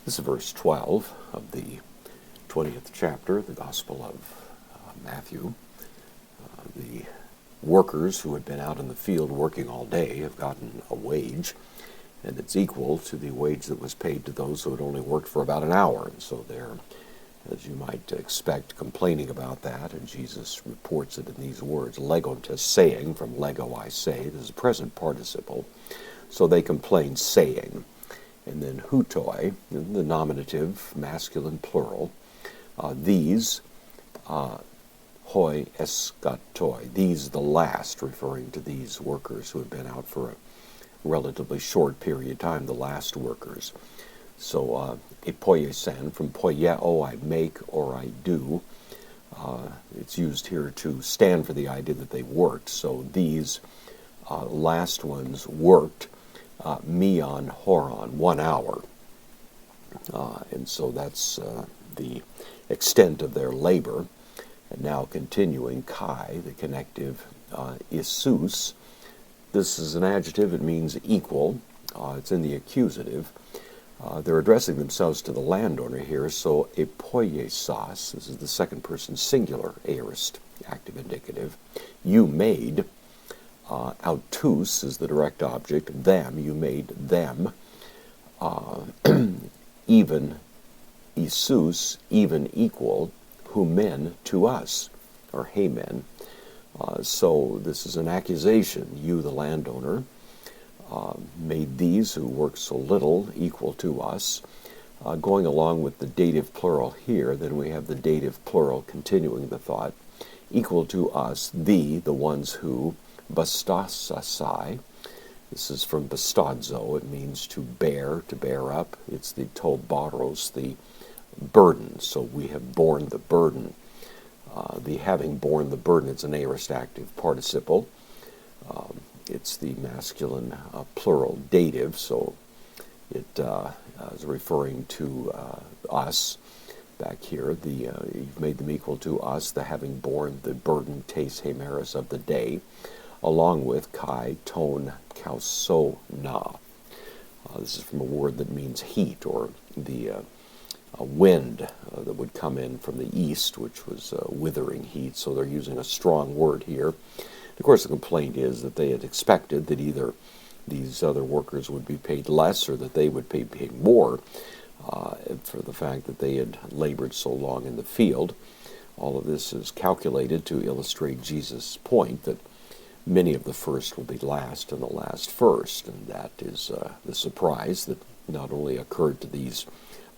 This is verse 12 of the 20th chapter, the Gospel of Matthew. The workers who had been out in the field working all day have gotten a wage, and it's equal to the wage that was paid to those who had only worked for about an hour. And so they're, as you might expect, complaining about that, and Jesus reports it in these words, legontes, saying, from lego I say, this is a present participle. So they complain, saying. And then hutoi, the nominative, masculine plural, these, hoi eskatoi, these the last, referring to these workers who have been out for a relatively short period of time, the last workers. So epoiesan, from poieo, I make or I do. It's used here to stand for the idea that they worked. So these last ones worked meon horon, 1 hour. And so that's the extent of their labor. And now continuing, kai, the connective, isus. This is an adjective, it means equal. It's in the accusative. They're addressing themselves to the landowner here, so epoiesas, this is the second person singular, aorist, active indicative. You made, autus is the direct object, them, you made them. Even isus, even equal, humen, to us, or hemen. So this is an accusation. You, the landowner, made these who work so little equal to us. Going along with the dative plural here, then we have the dative plural continuing the thought. Equal to us, the ones who, bastasasai. This is from bastadzo. It means to bear up. It's the tobaros, the burden. So we have borne the burden. The having borne the burden, it's an aorist active participle. It's the masculine plural dative, so it is referring to us back here. You've made them equal to us, the having borne the burden, tes hemeris, of the day, along with kai ton kausona. This is from a word that means heat, or the wind that would come in from the east, which was withering heat. So they're using a strong word here. Of course, the complaint is that they had expected that either these other workers would be paid less or that they would be paid more for the fact that they had labored so long in the field. All of this is calculated to illustrate Jesus' point that many of the first will be last and the last first. And that is the surprise that not only occurred to these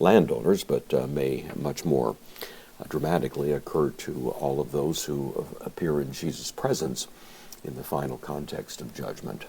landowners, but may much more dramatically occur to all of those who appear in Jesus' presence in the final context of judgment.